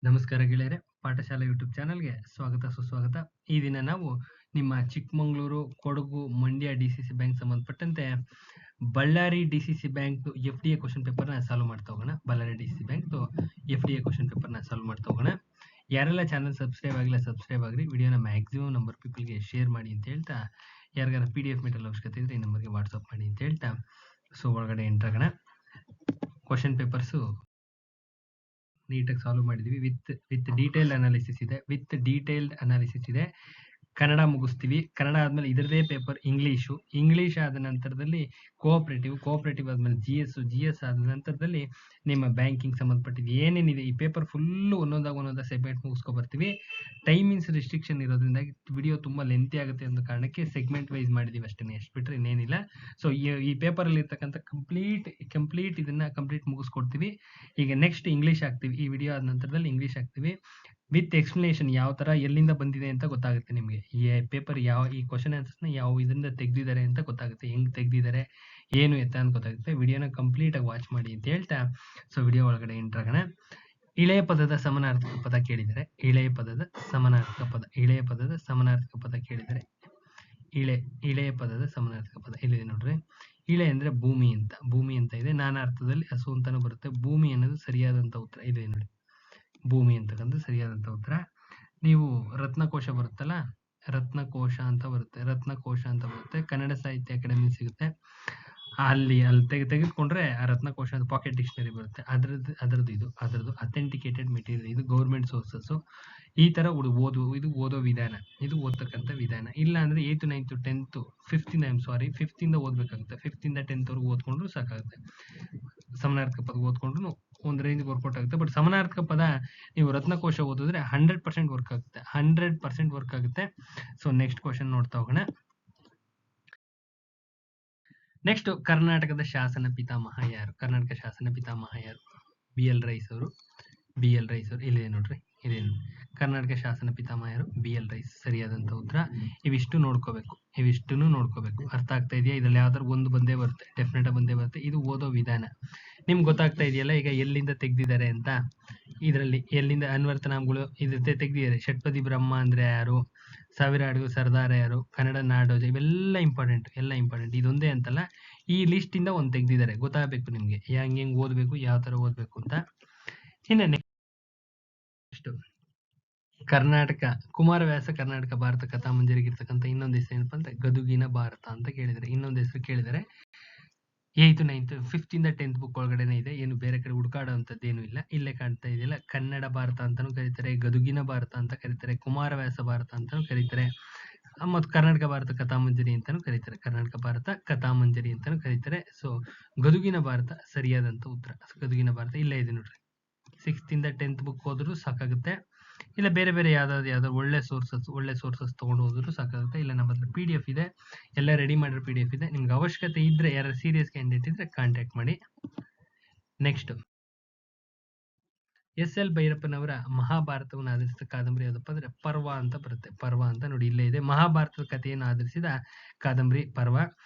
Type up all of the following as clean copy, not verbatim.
ನಮಸ್ಕಾರ ಗೆಳೆಯರೆ, ಪಾಠಶಾಲೆ ಯೂಟ್ಯೂಬ್ ಚಾನಲ್ಗೆ ಸ್ವಾಗತ ಸುಸ್ವಾಗತ. ಈ ದಿನ ನಾವು ನಿಮ್ಮ ಚಿಕ್ಕಮಗಳೂರು, ಕೊಡಗು, ಮಂಡ್ಯ ಡಿಸಿಸಿ ಬ್ಯಾಂಕ್ ಸಂಬಂಧಪಟ್ಟಂತೆ Ballari DCC bank FDA question ಪೇಪರ್ನ ಸಾಲ್ವ್ ಮಾಡ್ತಾ ಹೋಗೋಣ. Ballari DCC bank FDA question ಪೇಪರ್ನ ಸಾಲ್ವ್ ಮಾಡ್ತಾ ಹೋಗೋಣ. ಯಾರೆಲ್ಲ ಚಾನಲ್ ಸಬ್ಸ್ಕ್ರೈಬ್ ಆಗಿಲ್ಲ ಸಬ್ಸ್ಕ್ರೈಬ್ ಆಗ್ರಿ, ವಿಡಿಯೋನ ಮ್ಯಾಕ್ಸಿಮಮ್ ನಂಬರ್ ಪೀಪಲ್ಗೆ ಶೇರ್ ಮಾಡಿ ಅಂತ ಹೇಳ್ತಾ, ಯಾರಿಗಾರ PDF ಮೆಟೀರಿಯಲ್ ಅವಶ್ಯಕತೆ ಇದ್ರೆ ಈ ನಂಬರ್ಗೆ ವಾಟ್ಸಪ್ ಮಾಡಿ ಅಂತ ಹೇಳ್ತಾ, ಸೊ ಒಳಗಡೆ ಎಂಟರ್ ಆಗೋಣ. ಕ್ವಶನ್ ಪೇಪರ್ಸು ನೀಟಾಗಿ ಸಾಲ್ವ್ ಮಾಡಿದೀವಿ. ವಿತ್ ಡೀಟೇಲ್ ಅನಾಲಿಸಿಸ್ ಇದೆ. ಕನ್ನಡ ಮುಗಿಸ್ತೀವಿ. ಕನ್ನಡ ಆದ್ಮೇಲೆ ಇದರದೇ ಪೇಪರ್ ಇಂಗ್ಲಿಷ್ ಆದ ನಂತರದಲ್ಲಿ ಕೋಆಪರೇಟಿವ್ ಆದ್ಮೇಲೆ GS ಆದ ನಂತರದಲ್ಲಿ ನಿಮ್ಮ ಬ್ಯಾಂಕಿಂಗ್ ಸಂಬಂಧಪಟ್ಟಿದ್ದು ಏನೇನಿದೆ ಈ ಪೇಪರ್ ಫುಲ್ ಒಂದೊಂದಾಗ ಸೆಗ್ಮೆಂಟ್ ಮುಗಿಸ್ಕೊ ಬರ್ತೀವಿ. ಟೈಮಿಂಗ್ಸ್ ರಿಸ್ಟ್ರಿಕ್ಷನ್ ಇರೋದ್ರಿಂದ ವಿಡಿಯೋ ತುಂಬಾ ಲೆಂತಿ ಆಗುತ್ತೆ ಅನ್ನೋ ಕಾರಣಕ್ಕೆ ಸೆಗ್ಮೆಂಟ್ ವೈಸ್ ಮಾಡಿದೀವಿ ಅಷ್ಟೇ, ಎಷ್ಟು ಬಿಟ್ರೆ ಇನ್ನೇನಿಲ್ಲ. ಸೊ ಈ ಪೇಪರ್ ಅಲ್ಲಿ ಇರ್ತಕ್ಕಂಥ ಕಂಪ್ಲೀಟ್ ಇದನ್ನ ಮುಗಿಸ್ಕೊಡ್ತೀವಿ. ಈಗ ನೆಕ್ಸ್ಟ್ ಇಂಗ್ಲಿಷ್ ಆಗ್ತೀವಿ. ಈ ವಿಡಿಯೋ ಆದ ನಂತರದಲ್ಲಿ ಇಂಗ್ಲಿಷ್ ಆಗ್ತೀವಿ ವಿತ್ ಎಕ್ಸ್ಪ್ಲನೇಷನ್, ಯಾವ ತರ ಎಲ್ಲಿಂದ ಬಂದಿದೆ ಅಂತ ಗೊತ್ತಾಗುತ್ತೆ ನಿಮಗೆ. ಈ ಪೇಪರ್ ಈ ಕ್ವಶನ್ ಆನ್ಸರ್ಸ್ನ ಯಾವ ಇದರಿಂದ ತೆಗ್ದಿದ್ದಾರೆ ಅಂತ ಗೊತ್ತಾಗುತ್ತೆ, ಹೆಂಗ್ ತೆಗ್ದಿದ್ದಾರೆ ಏನು ಎತ್ತ ಅಂತ ಗೊತ್ತಾಗುತ್ತೆ. ವಿಡಿಯೋನ ಕಂಪ್ಲೀಟ್ ಆಗಿ ವಾಚ್ ಮಾಡಿ ಅಂತ ಹೇಳ್ತಾ, ಸೊ ವಿಡಿಯೋ ಒಳಗಡೆ ಎಂಟರ್ ಆಗೋಣ. ಇಳೆಯ ಪದದ ಸಮಾನಾರ್ಥಕ ಪದ ಕೇಳಿದರೆ, ಇಳೆಯ ಪದದ ಸಮಾನಾರ್ಥಕ ಪದ ಕೇಳಿದರೆ, ಇಳೆಯ ಪದದ ಸಮಾನಾರ್ಥಕ ಪದ ಇಲ್ಲಿದೆ ನೋಡ್ರಿ. ಇಳೆ ಅಂದ್ರೆ ಭೂಮಿ ಅಂತ ಇದೆ. ನಾನಾ ಅರ್ಥದಲ್ಲಿ ಹಸು ಅಂತಾನು ಬರುತ್ತೆ. ಭೂಮಿ ಅನ್ನೋದು ಸರಿಯಾದಂತ ಉತ್ತರ ಇದೆ ನೋಡಿ. ಭೂಮಿ ಅಂತಕ್ಕಂಥ ಸರಿಯಾದಂತ ಉತ್ತರ. ನೀವು ರತ್ನಕೋಶ ಬರುತ್ತಲ್ಲ, ರತ್ನಕೋಶ ಅಂತ ಬರುತ್ತೆ. ಕನ್ನಡ ಸಾಹಿತ್ಯ ಅಕಾಡೆಮಿ ಸಿಗುತ್ತೆ. ಅಲ್ಲಿ ತೆಗೆದುಕೊಂಡ್ರೆ ಆ ರತ್ನಕೋಶ ಅಂತ ಪಾಕೆಟ್ ಡಿಕ್ಷನರಿ ಬರುತ್ತೆ. ಅದರದ್ದು ಅಥೆಂಟಿಕೇಟೆಡ್ ಮೆಟೀರಿಯಲ್. ಇದು ಗೌರ್ಮೆಂಟ್ ಸೋರ್ಸಸ್. ಈ ತರ ಇದು ಓದೋ ವಿಧಾನ, ಇದು ಓದ್ತಕ್ಕಂಥ ವಿಧಾನ. ಇಲ್ಲ ಅಂದ್ರೆ 8th 9th 10th 5th ಇಂದ ಓದ್ಬೇಕಾಗುತ್ತೆ. 5th ಇಂದ 10th ವರೆಗೂ ಓದ್ಕೊಂಡ್ರು ಸಾಕಾಗುತ್ತೆ. ಸಮಾನಾರ್ಥಕ ಪದ ಓದ್ಕೊಂಡ್ರು ಒಂದ್ ರೇಂಜ್ ವರ್ಕೌಟ್ ಆಗುತ್ತೆ. ಬಟ್ ಸಮಾನಾರ್ಥಕ ಪದ ನೀವು ರತ್ನಕೋಶ ಓದಿದ್ರೆ 100% ವರ್ಕ್ ಆಗುತ್ತೆ. 100% ವರ್ಕ್ ಆಗುತ್ತೆ. ಸೊ ನೆಕ್ಸ್ಟ್ ಕ್ವಶನ್ ನೋಡ್ತಾ ಹೋಗೋಣ. ನೆಕ್ಸ್ಟ್, ಕರ್ನಾಟಕದ ಶಾಸನ ಪಿತಾಮಹ ಯಾರು? BL ರೈಸ್ ಅವರು. ಇಲ್ಲಿದೆ ನೋಡ್ರಿ, ಕರ್ನಾಟಕ ಶಾಸನ ಪಿತಾಮಹ ಯಾರು? BL ರೈಸ್ ಸರಿಯಾದಂತ ಉತ್ತರ. ಇವಿಷ್ಟು ನೋಡ್ಕೋಬೇಕು. ಅರ್ಥ ಆಗ್ತಾ ಇದೆಯಾ? ಇದ್ರಲ್ಲಿ ಯಾವ್ದಾದ್ರು ಒಂದು ಬಂದೇ ಬರುತ್ತೆ, ಡೆಫಿನೆಟ್ ಬಂದೇ ಬರುತ್ತೆ. ಇದು ಓದೋ ವಿಧಾನ ನಿಮ್ಗೆ ಗೊತ್ತಾಗ್ತಾ ಇದೆಯಲ್ಲ. ಈಗ ಎಲ್ಲಿಂದ ತೆಗ್ದಿದ್ದಾರೆ ಅಂತ, ಇದರಲ್ಲಿ ಎಲ್ಲಿಂದ ಅನ್ವರ್ತನಾಮಗಳು ಇರುತ್ತೆ ತೆಗ್ದಿದ್ದಾರೆ. ಷಟ್ಪದಿ ಬ್ರಹ್ಮ ಅಂದ್ರೆ ಯಾರು? ಸಾವಿರ ಅಡುಗು ಸರ್ದಾರ ಯಾರು? ಕನ್ನಡ ನಾಡೋಜ, ಇವೆಲ್ಲ ಇಂಪಾರ್ಟೆಂಟ್. ಇದೊಂದೇ ಅಂತಲ್ಲ, ಈ ಲಿಸ್ಟ್ ಇಂದ ಒಂದು ತೆಗ್ದಿದ್ದಾರೆ. ಗೊತ್ತಾಗಬೇಕು ನಿಮ್ಗೆ ಹೆಂಗ್ ಓದ್ಬೇಕು, ಯಾವ ತರ ಓದ್ಬೇಕು ಅಂತ. ಇನ್ನು ನೆಕ್ಸ್ಟ್, ಕರ್ನಾಟಕ ಕುಮಾರವ್ಯಾಸ ಕರ್ನಾಟಕ ಭಾರತ ಕಥಾಮಂಜರಿಗೆ ಇರ್ತಕ್ಕಂಥ ಇನ್ನೊಂದು ಹೆಸರು ಏನಪ್ಪಾ ಅಂದ್ರೆ ಗದುಗಿನ ಭಾರತ ಅಂತ ಕೇಳಿದರೆ. ಇನ್ನೊಂದು ಹೆಸರು ಕೇಳಿದರೆ 8th 9th 5th ಇಂದ 10th ಬುಕ್ ಒಳಗಡೆನೆ ಇದೆ. ಏನು ಬೇರೆ ಕಡೆ ಹುಡುಕಾಡುವಂಥದ್ದೇನು ಇಲ್ಲ. ಇಲ್ಲೇ ಕಾಣ್ತಾ ಇದೆಯಲ್ಲ, ಕನ್ನಡ ಭಾರತ ಅಂತಾನು ಕರೀತಾರೆ, ಗದುಗಿನ ಭಾರತ ಅಂತ ಕರೀತಾರೆ, ಕುಮಾರವ್ಯಾಸ ಭಾರತ ಅಂತಾನು ಕರೀತಾರೆ, ಮತ್ತು ಕರ್ನಾಟಕ ಭಾರತ ಕಥಾಮಂಜರಿ ಅಂತಾನು ಕರೀತಾರೆ. ಸೊ ಗದುಗಿನ ಭಾರತ ಸರಿಯಾದಂತ ಉತ್ತರ. ಗದುಗಿನ ಭಾರತ ಇಲ್ಲೇ ಇದೆ ನೋಡ್ರಿ. 6th ಇಂದ 10th ಬುಕ್ ಹೋದ್ರು ಸಾಕಾಗುತ್ತೆ. ಇಲ್ಲ ಬೇರೆ ಯಾವ್ದಾದ್ರು ಒಳ್ಳೆ ಸೋರ್ಸಸ್ ತಗೊಂಡು ಹೋದ್ರು ಸಾಕಾಗುತ್ತೆ. ಇಲ್ಲ ನಮ್ಮ ಹತ್ರ PDF ಇದೆ, ಎಲ್ಲ ರೆಡಿ ಮಾಡಿರೋ PDF ಇದೆ. ನಿಮ್ಗೆ ಅವಶ್ಯಕತೆ ಇದ್ರೆ, ಯಾರು ಸೀರಿಯಸ್ ಕ್ಯಾಂಡಿಡೇಟ್ ಇದ್ರೆ ಕಾಂಟ್ಯಾಕ್ಟ್ ಮಾಡಿ. ನೆಕ್ಸ್ಟ್, SL ಭೈರಪ್ಪನವರ ಮಹಾಭಾರತವನ್ನು ಆಧರಿಸಿದ ಕಾದಂಬರಿ ಯಾವ್ದಪ್ಪ ಅಂದ್ರೆ ಪರ್ವ ಅಂತ ಬರುತ್ತೆ. ಪರ್ವ ಅಂತ ನೋಡಿ ಇಲ್ಲೇ ಇದೆ. ಮಹಾಭಾರತದ ಕಥೆಯನ್ನು ಆಧರಿಸಿದ ಕಾದಂಬರಿ ಪರ್ವ.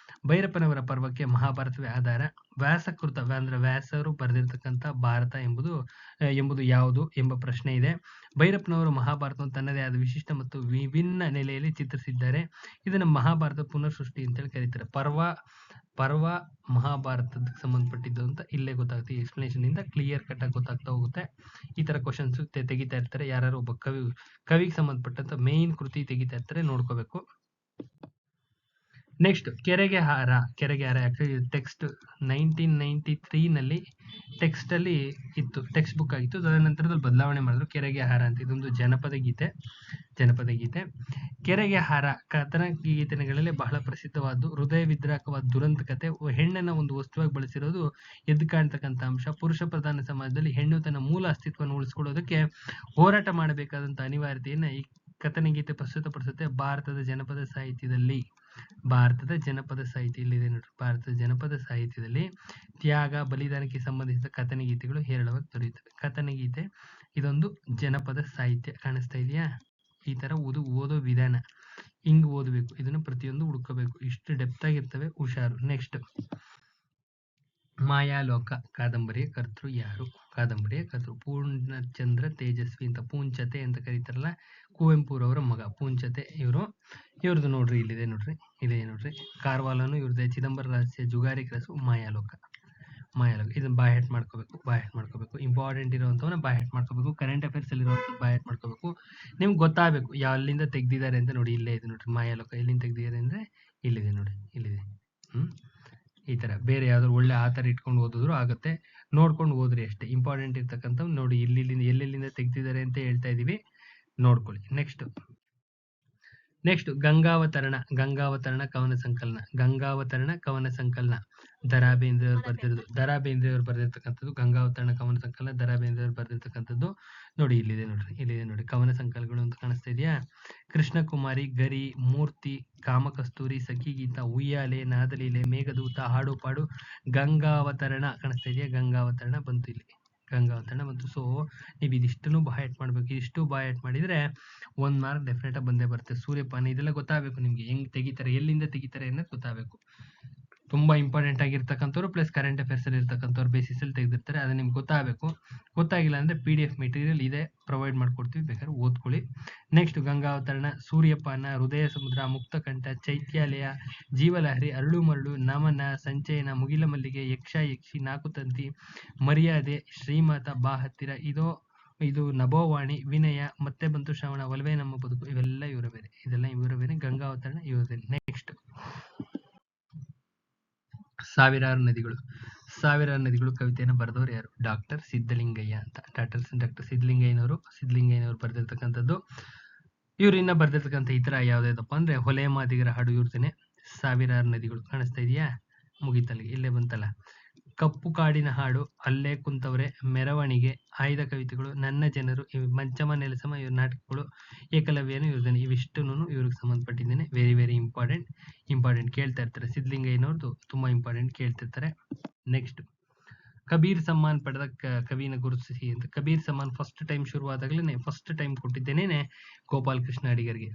ಭೈರಪ್ಪನವರ ಪರ್ವಕ್ಕೆ ಮಹಾಭಾರತವೇ ಆಧಾರ. ವ್ಯಾಸಕೃತ ಅಂದ್ರೆ ವ್ಯಾಸರು ಬರೆದಿರ್ತಕ್ಕಂಥ ಭಾರತ ಎಂಬುದು ಯಾವುದು ಎಂಬ ಪ್ರಶ್ನೆ ಇದೆ. ಭೈರಪ್ಪನವರು ಮಹಾಭಾರತವನ್ನು ತನ್ನದೇ ಆದ ವಿಶಿಷ್ಟ ಮತ್ತು ವಿಭಿನ್ನ ನೆಲೆಯಲ್ಲಿ ಚಿತ್ರಿಸಿದ್ದಾರೆ. ಇದನ್ನು ಮಹಾಭಾರತ ಪುನರ್ಸೃಷ್ಟಿ ಅಂತೇಳಿ ಕರೀತಾರೆ. ಪರ್ವ ಮಹಾಭಾರತಕ್ಕೆ ಸಂಬಂಧಪಟ್ಟಿದ್ದು ಅಂತ ಇಲ್ಲೇ ಗೊತ್ತಾಗುತ್ತೆ. ಎಕ್ಸ್ಪ್ಲನೇಷನ್ ಇಂದ ಕ್ಲಿಯರ್ ಕಟ್ ಆಗಿ ಗೊತ್ತಾಗ್ತಾ ಹೋಗುತ್ತೆ. ಈ ತರ ಕ್ವಶನ್ಸ್ ತೆಗಿತಾ ಇರ್ತಾರೆ. ಯಾರು ಒಬ್ಬ ಕವಿಗೆ ಸಂಬಂಧಪಟ್ಟಂತ ಮೇನ್ ಕೃತಿ ತೆಗಿತಾ ಇರ್ತಾರೆ, ನೋಡ್ಕೋಬೇಕು. ನೆಕ್ಸ್ಟ್, ಕೆರೆಗೆ ಹಾರ ಆಕ್ಚುಲಿ ಟೆಕ್ಸ್ಟ್ 1993 ನಲ್ಲಿ ಟೆಕ್ಸ್ಟ್ ಅಲ್ಲಿ ಇತ್ತು, ಟೆಕ್ಸ್ಟ್ ಬುಕ್ ಆಗಿತ್ತು. ತದನಂತರದಲ್ಲಿ ಬದಲಾವಣೆ ಮಾಡಿದ್ರು. ಕೆರೆಗೆ ಹಾರ ಅಂತ ಇದೊಂದು ಜನಪದ ಗೀತೆ. ಕೆರೆಗೆ ಹಾರ ಕಥನ ಗೀತೆಗಳಲ್ಲಿ ಬಹಳ ಪ್ರಸಿದ್ಧವಾದ್ದು. ಹೃದಯ ವಿದ್ರಾಕವಾದ ದುರಂತ ಕಥೆ. ಹೆಣ್ಣನ್ನ ಒಂದು ವಸ್ತುವಾಗಿ ಬಳಸಿರೋದು ಎದ್ದು ಕಾಣ್ತಕ್ಕಂಥ ಅಂಶ. ಪುರುಷ ಪ್ರಧಾನ ಸಮಾಜದಲ್ಲಿ ಹೆಣ್ಣು ತನ್ನ ಮೂಲ ಅಸ್ತಿತ್ವವನ್ನು ಉಳಿಸಿಕೊಳ್ಳೋದಕ್ಕೆ ಹೋರಾಟ ಮಾಡಬೇಕಾದಂತ ಅನಿವಾರ್ಯತೆಯನ್ನ ಈ ಕಥನ ಗೀತೆ ಪ್ರಸ್ತುತಪಡಿಸುತ್ತೆ. ಭಾರತದ ಜನಪದ ಸಾಹಿತ್ಯದಲ್ಲಿ ಇಲ್ಲಿದೆ ನೋಡ್ರಿ. ಭಾರತದ ಜನಪದ ಸಾಹಿತ್ಯದಲ್ಲಿ ತ್ಯಾಗ ಬಲಿದಾನಕ್ಕೆ ಸಂಬಂಧಿಸಿದ ಕಥನ ಗೀತೆಗಳು ಹೇರಳವಾಗಿ ದೊರೆಯುತ್ತವೆ. ಕಥನ ಗೀತೆ ಇದೊಂದು ಜನಪದ ಸಾಹಿತ್ಯ. ಕಾಣಿಸ್ತಾ ಇದೆಯಾ? ಈ ತರ ಓದೋ ವಿಧಾನ ಹಿಂಗ್ ಓದಬೇಕು. ಇದನ್ನು ಪ್ರತಿಯೊಂದು ಹುಡ್ಕೋಬೇಕು. ಇಷ್ಟು ಡೆಪ್ತ್ ಆಗಿರ್ತವೆ, ಹುಷಾರು. ನೆಕ್ಸ್ಟ್, ಮಾಯಾಲೋಕ ಕಾದಂಬರಿಯ ಕರ್ತೃ ಯಾರು? ಕಾದಂಬರಿಯ ಕರ್ತೃ ಪೂರ್ಣಚಂದ್ರ ತೇಜಸ್ವಿ ಅಂತ, ಪೂಂಚತೆ ಅಂತ ಕರೀತಾರಲ್ಲ, ಕುವೆಂಪುರವರ ಮಗ ಪೂಂಚತೆ ಇವ್ರದ್ದು ನೋಡ್ರಿ, ಇಲ್ಲಿದೆ ನೋಡ್ರಿ, ಇದೆ ನೋಡ್ರಿ. ಕಾರ್ವಾಲನು ಇವ್ರದ್ದು. ಚಿದಂಬರ ರಹಸ್ಯ, ಜುಗಾರಿ ಕೆಲಸ, ಮಾಯಾಲೋಕ. ಇದನ್ನ ಬಾಯ್ ಹೆಟ್ ಮಾಡ್ಕೋಬೇಕು. ಇಂಪಾರ್ಟೆಂಟ್ ಇರುವಂತವನ್ನ ಬಾಯ್ ಹೆಟ್ ಮಾಡ್ಕೋಬೇಕು. ಕರೆಂಟ್ ಅಫೇರ್ಸ್ ಅಲ್ಲಿ ಇರುವಂತ ಬಾಯ್ ಹೆಟ್ ಮಾಡ್ಕೋಬೇಕು. ನಿಮ್ಗೆ ಗೊತ್ತಾಗಬೇಕು ಎಲ್ಲಿಂದ ತೆಗ್ದಿದ್ದಾರೆ ಅಂತ. ನೋಡಿ ಇಲ್ಲೇ ಇದೆ ನೋಡ್ರಿ, ಮಾಯಾಲೋಕ ಎಲ್ಲಿಂದ ತೆಗ್ದಿದ್ದಾರೆ ಅಂದ್ರೆ ಇಲ್ಲಿದೆ ನೋಡಿ, ಇಲ್ಲಿದೆ. ಈ ತರ ಬೇರೆ ಯಾವ್ದಾದ್ರು ಒಳ್ಳೆ ಆತರ ಇಟ್ಕೊಂಡು ಓದಿದ್ರು ಆಗುತ್ತೆ. ನೋಡ್ಕೊಂಡು ಓದ್ರಿ ಅಷ್ಟೇ. ಇಂಪಾರ್ಟೆಂಟ್ ಇರ್ತಕ್ಕಂಥ ನೋಡಿ ಎಲ್ಲೆಲ್ಲಿಂದ ತೆಗ್ದಿದ್ದಾರೆ ಅಂತ ಹೇಳ್ತಾ ಇದೀವಿ, ನೋಡ್ಕೊಳ್ಳಿ. ನೆಕ್ಸ್ಟ್ ಗಂಗಾವತರಣ ಕವನ ಸಂಕಲನ. ದರಾ ಬೇಂದ್ರೆಯವರು ಬರೆದಿರ್ತಕ್ಕಂಥದ್ದು ಗಂಗಾವತರಣ ಕವನ ಸಂಕಲನ. ದರಾ ಬೇಂದ್ರೆಯವರು ಬರೆದಿರ್ತಕ್ಕಂಥದ್ದು. ನೋಡಿ ಇಲ್ಲಿದೆ ನೋಡಿ ಕವನ ಸಂಕಲನಗಳು ಅಂತ ಕಾಣಿಸ್ತಾ ಇದೆಯಾ? ಕೃಷ್ಣಕುಮಾರಿ, ಗರಿ, ಮೂರ್ತಿ, ಕಾಮಕಸ್ತೂರಿ, ಸಖಿಗೀತ, ಉಯ್ಯಾಲೆ, ನಾದಲೀಲೆ, ಮೇಘದೂತ, ಹಾಡು ಪಾಡು, ಗಂಗಾವತರಣ ಕಾಣಿಸ್ತಾ ಇದೆಯಾ? ಗಂಗಾವತರಣ ಬಂತು ಇಲ್ಲಿ, ಗಂಗಾವತರಣ ಬಂತು. ಸೊ ನೀವು ಇದಿಷ್ಟನ್ನು ಬಾಯ್ ಮಾಡ್ಬೇಕು. ಇಷ್ಟು ಬಾಯ್ ಮಾಡಿದ್ರೆ 1 ಮಾರ್ಕ್ ಡೆಫಿನೆಟ್ ಆಗಿ ಬಂದೇ ಬರುತ್ತೆ. ಸೂರ್ಯಪಾನ ಇದೆಲ್ಲ ಗೊತ್ತಾಗಬೇಕು ನಿಮ್ಗೆ, ಹೆಂಗ್ ತೆಗಿತಾರೆ, ಎಲ್ಲಿಂದ ತೆಗಿತಾರೆ ಅನ್ನೋದು ಗೊತ್ತಾಗಬೇಕು. ತುಂಬಾ ಇಂಪಾರ್ಟೆಂಟ್ ಆಗಿರ್ತಕ್ಕಂಥವ್ರು ಪ್ಲಸ್ ಕರೆಂಟ್ ಅಫೇರ್ಸ್ ಅಲ್ಲಿ ಇರ್ತಕ್ಕಂಥವ್ರು ಬೇಸಿಸ್ ಅಲ್ಲಿ ತೆಗೆದಿರ್ತಾರೆ. ಅದು ನಿಮ್ಗೆ ಗೊತ್ತಾಗಬೇಕು. ಗೊತ್ತಾಗಿಲ್ಲ ಅಂದ್ರೆ PDF ಮೆಟೀರಿಯಲ್ ಇದೆ, ಪ್ರೊವೈಡ್ ಮಾಡ್ಕೊಡ್ತೀವಿ, ಬೇಕಾದ್ರೆ ಓದ್ಕೊಳ್ಳಿ. ನೆಕ್ಸ್ಟ್ ಗಂಗಾವತರಣ, ಸೂರ್ಯಪಾನ, ಹೃದಯ ಸಮುದ್ರ, ಮುಕ್ತಕಂಠ, ಚೈತ್ಯಾಲಯ, ಜೀವಲಹರಿ, ಅರಳು ಮರಳು, ನಮನ, ಸಂಚಯನ, ಮುಗಿಲ ಮಲ್ಲಿಗೆ, ಯಕ್ಷಿ, ನಾಕುತಂತಿ, ಮರ್ಯಾದೆ, ಶ್ರೀಮಾತ, ಬಾ ಹತ್ತಿರ, ಇದು ನಭೋವಾಣಿ, ವಿನಯ, ಮತ್ತೆ ಬಂತು ಶ್ರವಣ, ಒಲವೇ ನಮ್ಮ ಬದುಕು, ಇವೆಲ್ಲ ಇವರ ಬೇರೆ. ಗಂಗಾವತರಣ ಇವರ ಬೇರೆ. ನೆಕ್ಸ್ಟ್ ಸಾವಿರಾರು ನದಿಗಳು ಕವಿತೆಯನ್ನು ಬರೆದವರು ಯಾರು? ಡಾಕ್ಟರ್ ಸಿದ್ಧಲಿಂಗಯ್ಯ ಅಂತ. ಡಾಕ್ಟರ್ ಸಿದ್ಧಲಿಂಗಯ್ಯನವರು ಬರೆದಿರ್ತಕ್ಕಂಥದ್ದು. ಇವ್ರಿನ್ನ ಬರೆದಿರ್ತಕ್ಕಂಥ ಇತರ ಯಾವ್ದಾದಪ್ಪ ಅಂದ್ರೆ ಹೊಲೆ ಮಾದಿಗರ ಹಾಡು ಇವ್ರದೇನೆ. ಸಾವಿರಾರು ನದಿಗಳು ಕಾಣಿಸ್ತಾ ಇದೆಯಾ? ಮುಗಿತಲ್ಲಿಗೆ, ಇಲ್ಲೇ ಬಂತಲ್ಲ. ಕಪ್ಪು ಕಾಡಿನ ಹಾಡು, ಅಲ್ಲೇ ಕುಂತವ್ರೆ, ಮೆರವಣಿಗೆ, ಆಯ್ದ ಕವಿತೆಗಳು, ನನ್ನ ಜನರು, ಮಂಚಮ ನೆಲಸಮ, ಇವ್ರ ನಾಟಕಗಳು, ಏಕಲವ್ಯನು ಇವ್ರದೇನೆ. ಇವಿಷ್ಟನ್ನು ಇವ್ರಿಗೆ ಸಂಬಂಧಪಟ್ಟಿದ್ದೇನೆ. ವೆರಿ ವೆರಿ ಇಂಪಾರ್ಟೆಂಟ್ ಕೇಳ್ತಾ ಇರ್ತಾರೆ. ಸಿದ್ಧಲಿಂಗಯ್ಯನವ್ರದ್ದು ತುಂಬಾ ಇಂಪಾರ್ಟೆಂಟ್ ಕೇಳ್ತಿರ್ತಾರೆ. ನೆಕ್ಸ್ಟ್ ಕಬೀರ್ ಸಮ್ಮಾನ್ ಪಡೆದ ಕವಿನ ಗುರುತಿಸಿ ಅಂತ. ಕಬೀರ್ ಸಮ್ಮಾನ್ ಫಸ್ಟ್ ಟೈಮ್ ಶುರುವಾದಾಗಲೇ ಫಸ್ಟ್ ಟೈಮ್ ಕೊಟ್ಟಿದ್ದೇನೆ ಗೋಪಾಲ್ ಕೃಷ್ಣ ಅಡಿಗರಿಗೆ.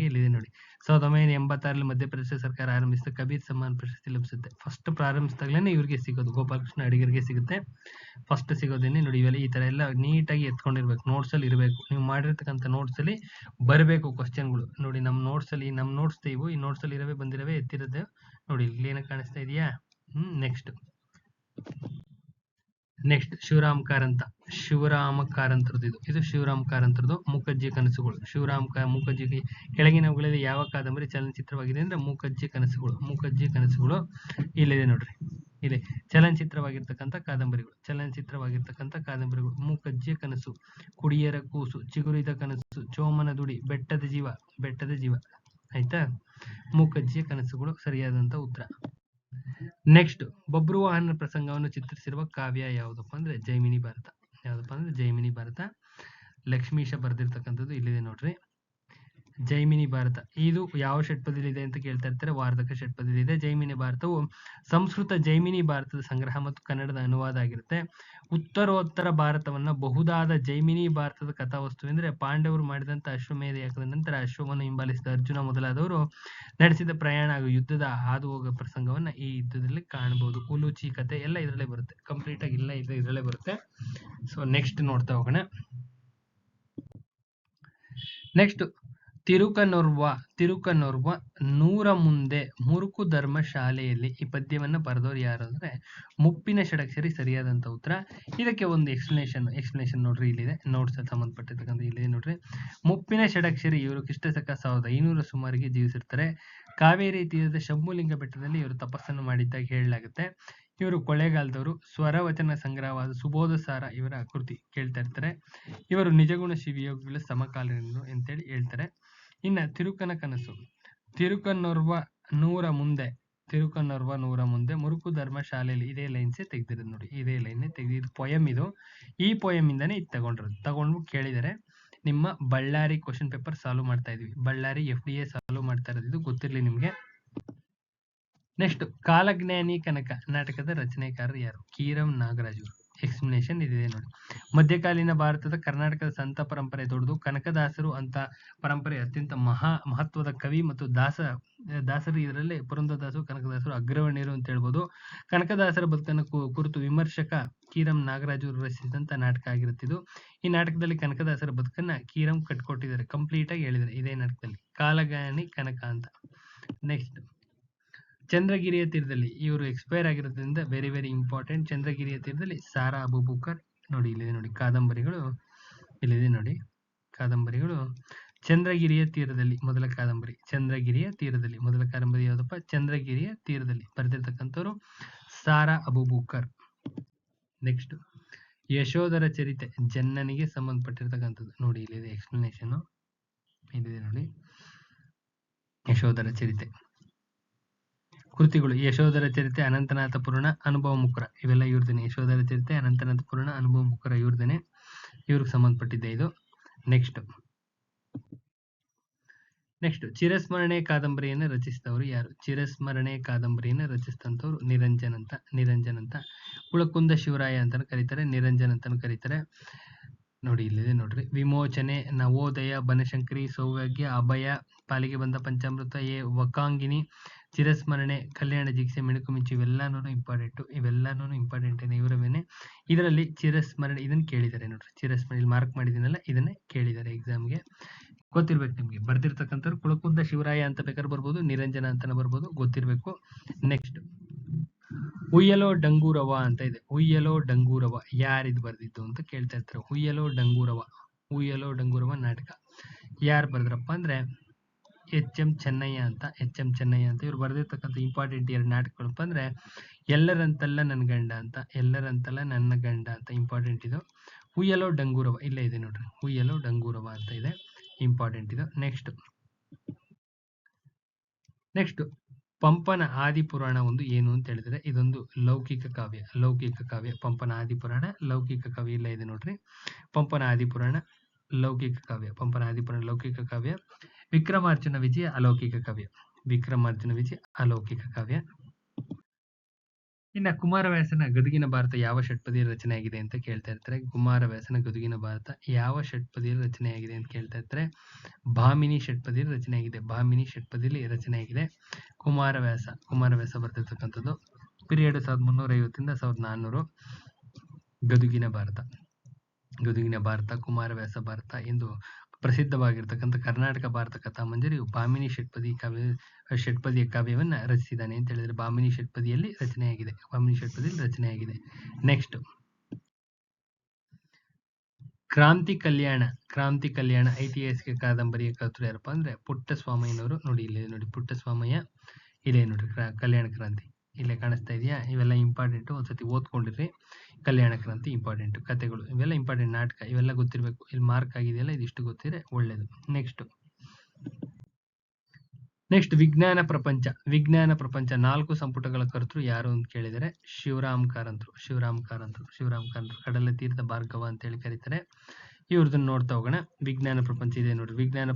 ಇಲ್ಲಿದೆ ನೋಡಿ. 1986 ಮಧ್ಯಪ್ರದೇಶ ಸರ್ಕಾರ ಆರಂಭಿಸಿದ ಕಬೀರ್ ಸಮ್ಮಾನ್ ಪ್ರಶಸ್ತಿ ಲಭಿಸುತ್ತೆ. ಫಸ್ಟ್ ಪ್ರಾರಂಭಿಸಿದಾಗಲೇ ಇವ್ರಿಗೆ ಸಿಗೋದು, ಗೋಪಾಲ್ ಕೃಷ್ಣ ಅಡಿಗರಿಗೆ ಸಿಗುತ್ತೆ. ಫಸ್ಟ್ ಸಿಗೋದೇನೆ ನೋಡಿ. ಇವೆಲ್ಲ ಈ ತರ ಎಲ್ಲ ನೀಟಾಗಿ ಎತ್ಕೊಂಡಿರ್ಬೇಕು, ನೋಟ್ಸ್ ಅಲ್ಲಿ ಇರಬೇಕು. ನೀವು ಮಾಡಿರ್ತಕ್ಕಂಥ ನೋಟ್ಸ್ ಅಲ್ಲಿ ಬರಬೇಕು ಕ್ವಶನ್ಗಳು. ನೋಡಿ ನಮ್ಮ ನೋಟ್ಸ್ ಇವು, ಈ ನೋಟ್ಸ್ ಅಲ್ಲಿ ಬಂದಿರವೆ ಎತ್ತಿರೋದು ನೋಡಿ. ಇಲ್ಲಿ ಏನ ಕಾಣಿಸ್ತಾ ಇದೆಯಾ? ನೆಕ್ಸ್ಟ್ ಶಿವರಾಮ್ ಕಾರಂತರದ್ದು ಇದು ಶಿವರಾಮ್ ಕಾರಂತರದ್ದು ಮುಖಜ್ಜಿ ಕನಸುಗಳು. ಮುಖಜ್ಜಿ ಕೆಳಗಿನವುಗಳಲ್ಲಿ ಯಾವ ಕಾದಂಬರಿ ಚಲನಚಿತ್ರವಾಗಿದೆ ಅಂದ್ರೆ ಮುಖಜ್ಜಿ ಕನಸುಗಳು. ಇಲ್ಲಿದೆ ನೋಡ್ರಿ, ಇಲ್ಲಿ ಚಲನಚಿತ್ರವಾಗಿರ್ತಕ್ಕಂಥ ಕಾದಂಬರಿಗಳು. ಮೂಕಜ್ಜಿಯ ಕನಸು, ಕುಡಿಯರ ಕೂಸು, ಚಿಗುರಿದ ಕನಸು, ಚೋಮನ ದುಡಿ, ಬೆಟ್ಟದ ಜೀವ. ಆಯ್ತಾ? ಮೂಕಜ್ಜಿಯ ಕನಸುಗಳು ಸರಿಯಾದಂತ ಉತ್ತರ. ನೆಕ್ಸ್ಟ್ ಬಬ್ರುವಾಹನ ಪ್ರಸಂಗವನ್ನು ಚಿತ್ರಿಸಿರುವ ಕಾವ್ಯ ಯಾವುದಪ್ಪ ಅಂದ್ರೆ ಜೈಮಿನಿ ಭಾರತ. ಲಕ್ಷ್ಮೀಶ ಬರೆದಿರ್ತಕ್ಕಂಥದ್ದು ಇಲ್ಲಿದೆ ನೋಡ್ರಿ, ಜೈಮಿನಿ ಭಾರತ. ಇದು ಯಾವ ಷಟ್ಪದಿಲಿದೆ ಅಂತ ಕೇಳ್ತಾ ಇರ್ತಾರೆ. ವಾರ್ಧಕ ಷಟ್ಪದಿಲಿದೆ. ಜೈಮಿನಿ ಭಾರತವು ಸಂಸ್ಕೃತ ಜೈಮಿನಿ ಭಾರತದ ಸಂಗ್ರಹ ಮತ್ತು ಕನ್ನಡದ ಅನುವಾದ ಆಗಿರುತ್ತೆ. ಉತ್ತರೋತ್ತರ ಭಾರತವನ್ನ ಬಹುದಾದ ಜೈಮಿನಿ ಭಾರತದ ಕಥಾವಸ್ತು ಎಂದ್ರೆ ಪಾಂಡವರು ಮಾಡಿದಂತ ಅಶ್ವಮೇಧ ಯಾಗದ ನಂತರ ಅಶ್ವವನ್ನು ಹಿಂಬಾಲಿಸಿದ ಅರ್ಜುನ ಮೊದಲಾದವರು ನಡೆಸಿದ ಪ್ರಯಾಣ ಹಾಗೂ ಯುದ್ಧದ ಹಾದು ಹೋಗೋ ಪ್ರಸಂಗವನ್ನ ಈ ಯುದ್ಧದಲ್ಲಿ ಕಾಣಬಹುದು. ಉಲೂಚಿ ಕಥೆ ಎಲ್ಲ ಇದರಲ್ಲೇ ಬರುತ್ತೆ. ಕಂಪ್ಲೀಟ್ ಆಗಿ ಇಲ್ಲ ಇದರಲ್ಲೇ ಬರುತ್ತೆ. ಸೊ ನೆಕ್ಸ್ಟ್ ನೋಡ್ತಾ ಹೋಗೋಣ. ನೆಕ್ಸ್ಟ್ ತಿರುಕನೊರ್ವ 100 ಮುಂದೆ ಮುರುಕು ಧರ್ಮ ಶಾಲೆಯಲ್ಲಿ. ಈ ಪದ್ಯವನ್ನ ಬರೆದವರು ಯಾರು ಅಂದ್ರೆ ಮುಪ್ಪಿನ ಷಡಕ್ಷರಿ ಸರಿಯಾದಂತ ಉತ್ತರ. ಇದಕ್ಕೆ ಒಂದು ಎಕ್ಸ್ಪ್ಲನೇಷನ್ ನೋಡ್ರಿ, ಇಲ್ಲಿದೆ ನೋಟ್ಸ್ ಸಂಬಂಧಪಟ್ಟಿರ್ತಕ್ಕಂಥ. ಇಲ್ಲಿದೆ ನೋಡ್ರಿ, ಮುಪ್ಪಿನ ಷಡಕ್ಷರಿ ಇವರು ಕ್ರಿಸ್ತಶಕ 1500 ಸುಮಾರಿಗೆ ಜೀವಿಸಿರ್ತಾರೆ. ಕಾವೇರಿ ತೀರದ ಶಂಭುಲಿಂಗ ಬೆಟ್ಟದಲ್ಲಿ ಇವರು ತಪಸ್ಸನ್ನು ಮಾಡಿದ್ದಾಗ ಹೇಳಲಾಗುತ್ತೆ. ಇವರು ಕೊಳ್ಳೇಗಾಲದವರು. ಸ್ವರವಚನ ಸಂಗ್ರಹವಾದ ಸುಬೋಧ ಸಾರ ಇವರ ಕೃತಿ. ಕೇಳ್ತಾ ಇರ್ತಾರೆ. ಇವರು ನಿಜಗುಣ ಶಿವಯೋಗಿಗಳ ಸಮಕಾಲೀನರು ಅಂತೇಳಿ ಹೇಳ್ತಾರೆ. ಇನ್ನ ತಿರುಕನ ಕನಸು, ತಿರುಕನೊರ್ವ 100 ಮುಂದೆ ಮುರುಕು ಧರ್ಮ ಶಾಲೆಯಲ್ಲಿ. ಇದೇ ಲೈನ್ಸೇ ತೆಗ್ದಿರೋದು ನೋಡಿ, ಇದೇ ಲೈನ್ ತೆಗ್ದಿದ್ದು ಪೊಯಮ್ ಇದು. ಈ ಪೊಯಮ್ ಇಂದಾನೆ ಇದು ತಗೊಂಡು ಕೇಳಿದರೆ. ನಿಮ್ಮ ಬಳ್ಳಾರಿ ಕ್ವಶನ್ ಪೇಪರ್ ಸಾಲ್ವ್ ಮಾಡ್ತಾ ಇದೀವಿ. ಬಳ್ಳಾರಿ FDA ಸಾಲ್ವ್ ಮಾಡ್ತಾ ಇರೋದು, ಇದು ಗೊತ್ತಿರ್ಲಿ ನಿಮ್ಗೆ. ನೆಕ್ಸ್ಟ್ ಕಾಲಜ್ಞಾನಿ ಕನಕ ನಾಟಕದ ರಚನೆಕಾರರು ಯಾರು? ಕೀರಂ ನಾಗರಾಜು. ಎಕ್ಸ್ಪ್ಲನೇಷನ್ ಇದಿದೆ ನೋಡಿ. ಮಧ್ಯಕಾಲೀನ ಭಾರತದ ಕರ್ನಾಟಕದ ಸಂತ ಪರಂಪರೆ ದೊಡ್ಡದು. ಕನಕದಾಸರು ಅಂತ ಪರಂಪರೆ ಅತ್ಯಂತ ಮಹತ್ವದ ಕವಿ ಮತ್ತು ದಾಸರು ಇದರಲ್ಲಿ ಪುರಂದರದಾಸರು ಕನಕದಾಸರು ಅಗ್ರಗಣ್ಯರು ಅಂತ ಹೇಳ್ಬೋದು. ಕನಕದಾಸರ ಬದುಕನ್ನು ಕುರಿತು ವಿಮರ್ಶಕ ಕೀರಂ ನಾಗರಾಜು ರಚಿಸಿದಂತ ನಾಟಕ ಆಗಿರುತ್ತಿದ್ದು, ಈ ನಾಟಕದಲ್ಲಿ ಕನಕದಾಸರ ಬದುಕನ್ನ ಕೀರಂ ಕಟ್ಕೊಟ್ಟಿದ್ದಾರೆ, ಕಂಪ್ಲೀಟ್ ಆಗಿ ಹೇಳಿದ್ದಾರೆ ಇದೇ ನಾಟಕದಲ್ಲಿ. ಕಾಲಗಾನಿ ಕನಕ ಅಂತ. ನೆಕ್ಸ್ಟ್, ಚಂದ್ರಗಿರಿಯ ತೀರದಲ್ಲಿ, ಇವರು ಎಕ್ಸ್ಪೈರ್ ಆಗಿರೋದ್ರಿಂದ ವೆರಿ ವೆರಿ ಇಂಪಾರ್ಟೆಂಟ್. ಚಂದ್ರಗಿರಿಯ ತೀರದಲ್ಲಿ ಸಾರಾ ಅಬೂಬಕರ್ ನೋಡಿ, ಇಲ್ಲಿದೆ ನೋಡಿ ಕಾದಂಬರಿಗಳು, ಇಲ್ಲಿದೆ ನೋಡಿ ಕಾದಂಬರಿಗಳು. ಚಂದ್ರಗಿರಿಯ ತೀರದಲ್ಲಿ ಮೊದಲ ಕಾದಂಬರಿ, ಚಂದ್ರಗಿರಿಯ ತೀರದಲ್ಲಿ ಮೊದಲ ಕಾದಂಬರಿ ಯಾವುದಪ್ಪ? ಚಂದ್ರಗಿರಿಯ ತೀರದಲ್ಲಿ ಬರೆದಿರ್ತಕ್ಕಂಥವ್ರು ಸಾರಾ ಅಬೂಬಕರ್. ನೆಕ್ಸ್ಟ್, ಯಶೋಧರ ಚರಿತೆ ಜನ್ನನಿಗೆ ಸಂಬಂಧಪಟ್ಟಿರ್ತಕ್ಕಂಥದ್ದು ನೋಡಿ, ಇಲ್ಲಿದೆ ಎಕ್ಸ್ಪ್ಲನೇಷನ್ ಇಲ್ಲಿದೆ ನೋಡಿ. ಯಶೋಧರ ಚರಿತೆ ಕೃತಿಗಳು: ಯಶೋಧರ ಚರಿತೆ, ಅನಂತನಾಥ ಪುರಾಣ, ಅನುಭವ ಮುಖರ, ಇವೆಲ್ಲ ಇವ್ರದೇನೆ. ಯಶೋಧರ ಚರಿತೆ, ಅನಂತನಾಥ ಪುರಾಣ, ಅನುಭವ ಮುಖರ ಇವ್ರದೇನೆ, ಇವ್ರಿಗೆ ಸಂಬಂಧಪಟ್ಟಿದ್ದೆ ಇದು. ನೆಕ್ಸ್ಟ್ ಚಿರಸ್ಮರಣೆ ಕಾದಂಬರಿಯನ್ನು ರಚಿಸಿದವರು ಯಾರು? ಚಿರಸ್ಮರಣೆ ಕಾದಂಬರಿಯನ್ನು ರಚಿಸಿದಂಥವ್ರು ನಿರಂಜನ್ ಅಂತ. ಕುಳಕುಂದ ಶಿವರಾಯ ಅಂತ ಕರೀತಾರೆ, ನಿರಂಜನ್ ಅಂತ ಕರೀತಾರೆ ನೋಡಿ, ಇಲ್ಲಿದೆ ನೋಡ್ರಿ. ವಿಮೋಚನೆ, ನವೋದಯ, ಬನಶಂಕರಿ, ಸೌಭಾಗ್ಯ, ಅಭಯ, ಪಾಲಿಗೆ ಬಂದ ಪಂಚಾಮೃತ, ವಕಾಂಗಿನಿ, ಚಿರಸ್ಮರಣೆ, ಕಲ್ಯಾಣ ಜಿಕ್ಸೆ, ಮಿಣುಕು ಮಿಂಚು, ಇವೆಲ್ಲಾನು ಇಂಪಾರ್ಟೆಂಟ್ ಇವರವೇನೆ. ಇದರಲ್ಲಿ ಚಿರಸ್ಮರಣೆ ಇದನ್ನ ಕೇಳಿದ್ದಾರೆ ನೋಡ್ರಿ, ಚಿರಸ್ಮರಣೆ ಮಾರ್ಕ್ ಮಾಡಿದ್ದೀನಲ್ಲ, ಇದನ್ನೇ ಕೇಳಿದ್ದಾರೆ ಎಕ್ಸಾಮ್ಗೆ, ಗೊತ್ತಿರ್ಬೇಕು ನಿಮ್ಗೆ. ಬರ್ದಿರ್ತಕ್ಕಂಥವ್ರು ಕುಳಕುಂದ ಶಿವರಾಯ ಅಂತ ಬೇಕಾದ್ರೆ ಬರ್ಬೋದು, ನಿರಂಜನ ಅಂತಾನೆ ಬರ್ಬೋದು, ಗೊತ್ತಿರ್ಬೇಕು. ನೆಕ್ಸ್ಟ್, ಉಯ್ಯಲೋ ಡಂಗೂರವ ಅಂತ ಇದೆ. ಉಯ್ಯಲೋ ಡಂಗೂರವ ಯಾರಿದು ಬರ್ದಿದ್ದು ಅಂತ ಕೇಳ್ತಾ ಇರ್ತಾರೆ. ಉಯ್ಯಲೋ ಡಂಗೂರವ ನಾಟಕ ಯಾರು ಬರ್ದ್ರಪ್ಪ ಅಂದ್ರೆ ಎಚ್ ಎಂ ಚೆನ್ನಯ್ಯ ಅಂತ. ಇವ್ರು ಬರ್ದಿರ್ತಕ್ಕಂಥ ಇಂಪಾರ್ಟೆಂಟ್ 2 ನಾಟಕಗಳಪ್ಪ ಅಂದ್ರೆ ಎಲ್ಲರಂತಲ್ಲ ನನ್ನ ಗಂಡ ಅಂತ ಇಂಪಾರ್ಟೆಂಟ್ ಇದು. ಉಯ್ಯಲೋ ಡಂಗೂರವ ಇಲ್ಲೇ ಇದೆ ನೋಡ್ರಿ, ಉಯ್ಯಲೋ ಡಂಗೂರವ ಅಂತ ಇದೆ, ಇಂಪಾರ್ಟೆಂಟ್ ಇದು. ನೆಕ್ಸ್ಟ್ ಪಂಪನ ಆದಿಪುರಾಣ ಒಂದು ಏನು ಅಂತ ಹೇಳಿದ್ರೆ, ಇದೊಂದು ಲೌಕಿಕ ಕಾವ್ಯ. ಪಂಪನ ಆದಿಪುರಾಣ ಲೌಕಿಕ ಕಾವ್ಯ, ಇಲ್ಲ ಇದೆ ನೋಡ್ರಿ. ಪಂಪನ ಆದಿಪುರಾಣ ಲೌಕಿಕ ಕಾವ್ಯ. ವಿಕ್ರಮಾರ್ಜುನ ವಿಜಯ ಅಲೌಕಿಕ ಕಾವ್ಯ. ಇನ್ನ ಕುಮಾರವ್ಯಾಸನ ಗದುಗಿನ ಭಾರತ ಯಾವ ಷಟ್ಪದಿಯಲ್ಲಿ ರಚನೆಯಾಗಿದೆ ಅಂತ ಕೇಳ್ತಾ ಇರ್ತಾರೆ. ಕುಮಾರವ್ಯಾಸನ ಗದುಗಿನ ಭಾರತ ಯಾವ ಷಟ್ಪದಿಯಲ್ಲಿ ರಚನೆಯಾಗಿದೆ ಅಂತ ಕೇಳ್ತಾ ಇರ್ತಾರೆ. ಭಾಮಿನಿ ಷಟ್ಪದಿಯಲ್ಲಿ ರಚನೆಯಾಗಿದೆ. ಕುಮಾರವ್ಯಾಸ ಬರ್ತಿರ್ತಕ್ಕಂಥದ್ದು ಪೀರಿಯಡ್ 1350 1400. ಗದುಗಿನ ಭಾರತ ಕುಮಾರವ್ಯಾಸ ಭಾರತ ಎಂದು ಪ್ರಸಿದ್ಧವಾಗಿರ್ತಕ್ಕಂಥ ಕರ್ನಾಟಕ ಭಾರತ ಕಥಾಮಂಜರಿ ಭಾಮಿನಿ ಷಟ್ಪದಿಯ ಕಾವ್ಯವನ್ನ ರಚಿಸಿದ್ದಾನೆ ಅಂತ ಹೇಳಿದ್ರೆ, ಭಾಮಿನಿ ಷಟ್ಪದಿಯಲ್ಲಿ ರಚನೆಯಾಗಿದೆ. ನೆಕ್ಸ್ಟ್, ಕ್ರಾಂತಿ ಕಲ್ಯಾಣ ಐತಿಹಾಸಿಕ ಕಾದಂಬರಿಯ ಕರ್ತೃ ಯಾರಪ್ಪ ಅಂದ್ರೆ ಪುಟ್ಟಸ್ವಾಮಯ್ಯನವರು ನೋಡಿ, ಇಲ್ಲೇ ನೋಡಿ ಪುಟ್ಟಸ್ವಾಮಯ್ಯ, ಇಲ್ಲೇ ನೋಡಿ ಕಲ್ಯಾಣ ಕ್ರಾಂತಿ ಇಲ್ಲೇ ಕಾಣಿಸ್ತಾ ಇದೆಯಾ. ಇವೆಲ್ಲ ಇಂಪಾರ್ಟೆಂಟ್, ಒಂದ್ಸತಿ ಓದ್ಕೊಂಡಿರ್ರಿ. ಕಲ್ಯಾಣ ಕ್ರಾಂತಿ ಇಂಪಾರ್ಟೆಂಟ್, ಕಥೆಗಳು ಇವೆಲ್ಲ ಇಂಪಾರ್ಟೆಂಟ್, ನಾಟಕ ಇವೆಲ್ಲ ಗೊತ್ತಿರಬೇಕು. ಇಲ್ಲಿ ಮಾರ್ಕ್ ಆಗಿದೆಯಲ್ಲ, ಇದಿಷ್ಟು ಗೊತ್ತಿದ್ರೆ ಒಳ್ಳೇದು. ನೆಕ್ಸ್ಟ್ ವಿಜ್ಞಾನ ಪ್ರಪಂಚ 4 ಸಂಪುಟಗಳ ಕರ್ತೃ ಯಾರು ಅಂತ ಕೇಳಿದರೆ ಶಿವರಾಮ್ ಕಾರಂತರು. ಕಡಲ ತೀರದ ಭಾರ್ಗವ ಅಂತ ಹೇಳಿ ಕರೀತಾರೆ. ಇವ್ರದನ್ನ ನೋಡ್ತಾ ಹೋಗೋಣ. ವಿಜ್ಞಾನ ಪ್ರಪಂಚ ಇದೆ ನೋಡ್ರಿ, ವಿಜ್ಞಾನ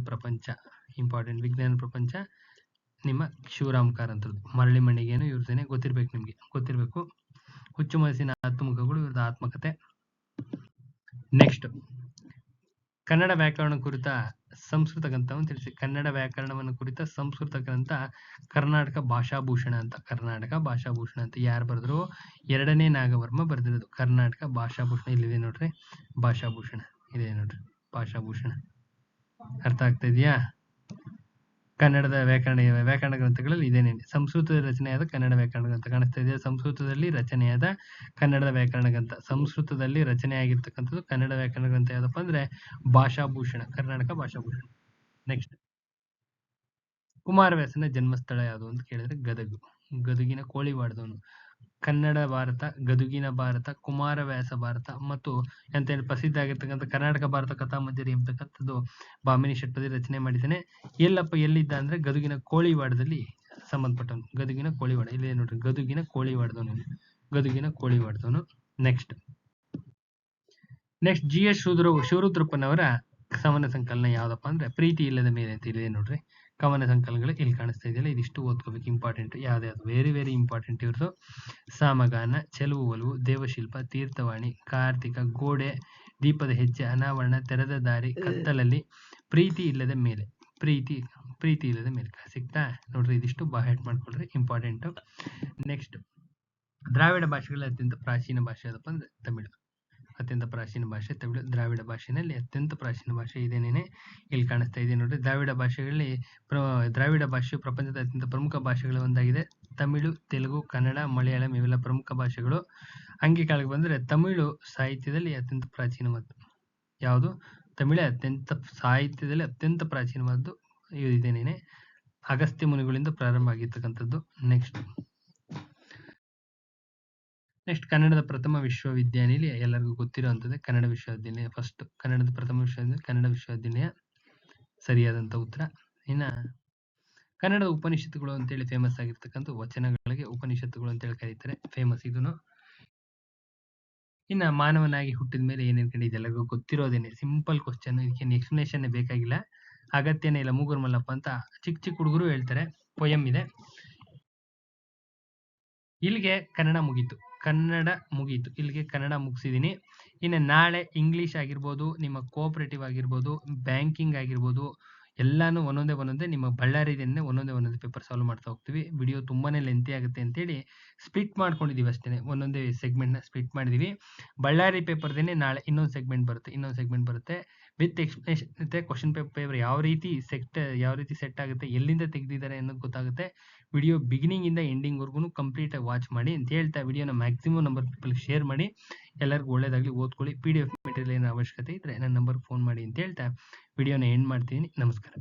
ಪ್ರಪಂಚ ಇಂಪಾರ್ಟೆಂಟ್. ವಿಜ್ಞಾನ ಪ್ರಪಂಚ ನಿಮ್ಮ ಶಿವರಾಮ್ ಕಾರಂತರದ್ದು. ಮರಳಿ ಮಣ್ಣಿಗೇನು ಇವ್ರದೇನೆ, ಗೊತ್ತಿರ್ಬೇಕು. ಹುಚ್ಚು ಮನಸ್ಸಿನ 10 ಮುಖಗಳು ಇವ್ರದ್ದು ಆತ್ಮಕಥೆ. ನೆಕ್ಸ್ಟ್, ಕನ್ನಡ ವ್ಯಾಕರಣ ಕುರಿತ ಸಂಸ್ಕೃತ ಗ್ರಂಥವನ್ನು ತಿಳಿಸಿ. ಕನ್ನಡ ವ್ಯಾಕರಣವನ್ನು ಕುರಿತ ಸಂಸ್ಕೃತ ಗ್ರಂಥ ಕರ್ನಾಟಕ ಭಾಷಾಭೂಷಣ ಅಂತ ಯಾರು ಬರೆದ್ರು? 2ನೇ ನಾಗವರ್ಮ ಬರೆದಿರೋದು ಕರ್ನಾಟಕ ಭಾಷಾಭೂಷಣ. ಇಲ್ಲಿದೆ ನೋಡ್ರಿ ಭಾಷಾಭೂಷಣ, ಅರ್ಥ ಆಗ್ತಾ ಇದೆಯಾ? ಕನ್ನಡದ ವ್ಯಾಕರಣ ಗ್ರಂಥಗಳಲ್ಲಿ ಇದೇನೆ. ಸಂಸ್ಕೃತದ ರಚನೆಯಾದ ಕನ್ನಡ ವ್ಯಾಕರಣ ಗ್ರಂಥ ಕಾಣಿಸ್ತಾ ಇದೆ. ಸಂಸ್ಕೃತದಲ್ಲಿ ರಚನೆಯಾದ ಕನ್ನಡದ ವ್ಯಾಕರಣ ಗ್ರಂಥ, ಸಂಸ್ಕೃತದಲ್ಲಿ ರಚನೆಯಾಗಿರ್ತಕ್ಕಂಥದ್ದು ಕನ್ನಡ ವ್ಯಾಕರಣ ಗ್ರಂಥ ಯಾವ್ದಪ್ಪ ಅಂದ್ರೆ ಭಾಷಾಭೂಷಣ, ಕರ್ನಾಟಕ ಭಾಷಾಭೂಷಣ. ನೆಕ್ಸ್ಟ್, ಕುಮಾರವ್ಯಾಸನ ಜನ್ಮಸ್ಥಳ ಯಾವುದು ಅಂತ ಕೇಳಿದ್ರೆ ಗದುಗಿನ ಕೋಳಿವಾಡದವನು. ಕನ್ನಡ ಭಾರತ, ಗದುಗಿನ ಭಾರತ, ಕುಮಾರವ್ಯಾಸ ಭಾರತ ಮತ್ತು ಅಂತ ಹೇಳಿ ಪ್ರಸಿದ್ಧ ಆಗಿರ್ತಕ್ಕಂಥ ಕರ್ನಾಟಕ ಭಾರತ ಕಥಾಮಂಜರಿ ಎಂಬತಕ್ಕಂಥದ್ದು ಭಾಮಿನಿ ಷಟ್ಪದಿ ರಚನೆ ಮಾಡಿದ್ದಾನೆ. ಎಲ್ಲಿದ್ದ ಅಂದ್ರೆ ಗದುಗಿನ ಕೋಳಿವಾಡದಲ್ಲಿ ಸಂಬಂಧಪಟ್ಟವನು. ಗದುಗಿನ ಕೋಳಿವಾಡ ಇಲ್ಲಿ ನೋಡ್ರಿ, ಗದುಗಿನ ಕೋಳಿವಾಡದವನು. ನೆಕ್ಸ್ಟ್ ಜಿ ಎಸ್ ಶಿವರುದ್ರಪ್ಪನವರ ಕವನ ಸಂಕಲನ ಯಾವ್ದಪ್ಪ ಅಂದ್ರೆ ಪ್ರೀತಿ ಇಲ್ಲದ ಮೇಲೆ ಅಂತ ಇದೆ ನೋಡ್ರಿ. ಕವನ ಸಂಕಲನಗಳು ಇಲ್ಲಿ ಕಾಣಿಸ್ತಾ ಇದೆಯಲ್ಲ, ಇದಿಷ್ಟು ಓದ್ಕೋಬೇಕು, ಇಂಪಾರ್ಟೆಂಟ್. ಯಾವ್ದು ವೆರಿ ವೆರಿ ಇಂಪಾರ್ಟೆಂಟ್ ಇವ್ರದ್ದು. ಸಾಮಗಾನ, ಚೆಲುವು ಒಲವು, ದೇವಶಿಲ್ಪ, ತೀರ್ಥವಾಣಿ, ಕಾರ್ತಿಕ, ಗೋಡೆ, ದೀಪದ ಹೆಜ್ಜೆ, ಅನಾವರಣ, ತೆರೆದ ದಾರಿ, ಕತ್ತಲಲ್ಲಿ, ಪ್ರೀತಿ ಇಲ್ಲದ ಮೇಲೆ, ಪ್ರೀತಿ ಇಲ್ಲದ ಮೇಲೆ ಸಿಗ್ತಾ ನೋಡ್ರಿ. ಇದಿಷ್ಟು ಬಾಹೆಟ್ ಮಾಡ್ಕೊಳ್ರಿ, ಇಂಪಾರ್ಟೆಂಟ್. ನೆಕ್ಸ್ಟ್, ದ್ರಾವಿಡ ಭಾಷೆಗಳಲ್ಲಿ ಅತ್ಯಂತ ಪ್ರಾಚೀನ ಭಾಷೆ ಯಾವ್ದಪ್ಪ ಅಂದ್ರೆ ತಮಿಳು. ಅತ್ಯಂತ ಪ್ರಾಚೀನ ಭಾಷೆ ತಮಿಳು. ದ್ರಾವಿಡ ಭಾಷೆನಲ್ಲಿ ಅತ್ಯಂತ ಪ್ರಾಚೀನ ಭಾಷೆ ಇದೇನೇನೆ ಇಲ್ಲಿ ಕಾಣಿಸ್ತಾ ಇದೆ ನೋಡ್ರಿ. ದ್ರಾವಿಡ ಭಾಷೆಗಳಲ್ಲಿ ದ್ರಾವಿಡ ಭಾಷೆಯು ಪ್ರಪಂಚದ ಅತ್ಯಂತ ಪ್ರಮುಖ ಭಾಷೆಗಳ ಒಂದಾಗಿದೆ. ತಮಿಳು, ತೆಲುಗು, ಕನ್ನಡ, ಮಲಯಾಳಂ ಇವೆಲ್ಲ ಪ್ರಮುಖ ಭಾಷೆಗಳು. ಅಂಕಿಕಾಳಿಗೆ ಬಂದ್ರೆ ತಮಿಳು ಸಾಹಿತ್ಯದಲ್ಲಿ ಅತ್ಯಂತ ಪ್ರಾಚೀನವಾದ್ದು ಯಾವುದು? ತಮಿಳು ಸಾಹಿತ್ಯದಲ್ಲಿ ಅತ್ಯಂತ ಪ್ರಾಚೀನವಾದ್ದು ಇದೇನೇನೆ ಅಗಸ್ತ್ಯ ಮುನಿಗಳಿಂದ ಪ್ರಾರಂಭ ಆಗಿರ್ತಕ್ಕಂಥದ್ದು. ನೆಕ್ಸ್ಟ್, ಕನ್ನಡದ ಪ್ರಥಮ ವಿಶ್ವವಿದ್ಯಾನಿಲಯ ಎಲ್ಲರಿಗೂ ಗೊತ್ತಿರುವಂಥದ್ದು ಕನ್ನಡ ವಿಶ್ವವಿದ್ಯಾನಿಲಯ. ಫಸ್ಟ್ ಕನ್ನಡದ ಪ್ರಥಮ ವಿಶ್ವವಿದ್ಯಾನಿಲಯ ಕನ್ನಡ ವಿಶ್ವವಿದ್ಯಾನಿಲಯ ಸರಿಯಾದಂತ ಉತ್ತರ. ಇನ್ನ ಕನ್ನಡದ ಉಪನಿಷತ್ತುಗಳು ಅಂತೇಳಿ ಫೇಮಸ್ ಆಗಿರ್ತಕ್ಕಂಥ ವಚನಗಳಿಗೆ ಉಪನಿಷತ್ತುಗಳು ಅಂತೇಳಿ ಕರೀತಾರೆ, ಫೇಮಸ್ ಇದನ್ನು. ಇನ್ನ ಮಾನವನಾಗಿ ಹುಟ್ಟಿದ ಮೇಲೆ ಏನೇನ್ ಕಂಡಿದೆ ಎಲ್ಲರಿಗೂ ಗೊತ್ತಿರೋದೇನೆ, ಸಿಂಪಲ್ ಕ್ವಶನ್, ಇದಕ್ಕೆ ಎಕ್ಸ್ಪ್ಲನೇಷನ್ ಬೇಕಾಗಿಲ್ಲ, ಅಗತ್ಯನೇ ಇಲ್ಲ. ಮೂಗೂರ್ ಮಲ್ಲಪ್ಪ ಅಂತ ಚಿಕ್ಕ ಹುಡುಗರು ಹೇಳ್ತಾರೆ, ಪೊಯಮ್ ಇದೆ. ಇಲ್ಲಿಗೆ ಕನ್ನಡ ಮುಗೀತು, ಇಲ್ಲಿಗೆ ಕನ್ನಡ ಮುಗಿಸಿದೀನಿ. ಇನ್ನು ನಾಳೆ ಇಂಗ್ಲಿಷ್ ಆಗಿರ್ಬೋದು, ನಿಮ್ಮ ಕೋಆಪರೇಟಿವ್ ಆಗಿರ್ಬೋದು, ಬ್ಯಾಂಕಿಂಗ್ ಆಗಿರ್ಬೋದು, ಎಲ್ಲಾನು ಒಂದೊಂದೇ ನಿಮ್ಮ ಬಳ್ಳಾರಿದೇನೆ ಒಂದೊಂದೇ ಪೇಪರ್ ಸಾಲ್ವ್ ಮಾಡ್ತಾ ಹೋಗ್ತೀವಿ. ವಿಡಿಯೋ ತುಂಬಾನೇ ಲೆಂತಿ ಆಗುತ್ತೆ ಅಂತೇಳಿ ಸ್ಪ್ಲಿಟ್ ಮಾಡ್ಕೊಂಡಿದೀವಿ ಅಷ್ಟೇ, ಒಂದೊಂದೇ ಸೆಗ್ಮೆಂಟ್ನ ಸ್ಪ್ಲಿಟ್ ಮಾಡಿದೀವಿ. ಬಳ್ಳಾರಿ ಪೇಪರ್ದೇನೆ ನಾಳೆ ಇನ್ನೊಂದು ಸೆಗ್ಮೆಂಟ್ ಬರುತ್ತೆ ವಿತ್ ಎಕ್ಸ್ಪ್ಲನೇಷನ್ ಮತ್ತೆ ಕ್ವಶನ್ ಪೇಪರ್ ಯಾವ ರೀತಿ ಸೆಟ್ ಆಗುತ್ತೆ, ಎಲ್ಲಿಂದ ತೆಗೆದಿದ್ದಾರೆ ಅನ್ನೋದು ಗೊತ್ತಾಗುತ್ತೆ. ವಿಡಿಯೋ ಬಿಗಿನಿಂಗ್ ಇಂದ ಎಂಡಿಂಗ್ ವರ್ಗು ಕಂಪ್ಲೀಟ್ ಆಗಿ ವಾಚ್ ಮಾಡಿ ಅಂತ ಹೇಳ್ತಾ ವಿಡಿಯೋನ ಮ್ಯಾಕ್ಸಿಮಮ್ ನಂಬರ್ ಪೀಪಲ್ ಶೇರ್ ಮಾಡಿ. ಎಲ್ಲರಿಗೂ ಒಳ್ಳೇದಾಗ್ಲಿ, ಓದ್ಕೊಳ್ಳಿ. PDF ಮೆಟೀರಿಯಲ್ ಏನೋ ಅವಶ್ಯಕತೆ ಇದ್ರೆ ನನ್ನ ನಂಬರ್ಗೆ ಫೋನ್ ಮಾಡಿ ಅಂತ ಹೇಳ್ತಾ ವಿಡಿಯೋನ ಎಂಡ್ ಮಾಡ್ತೀನಿ. ನಮಸ್ಕಾರ.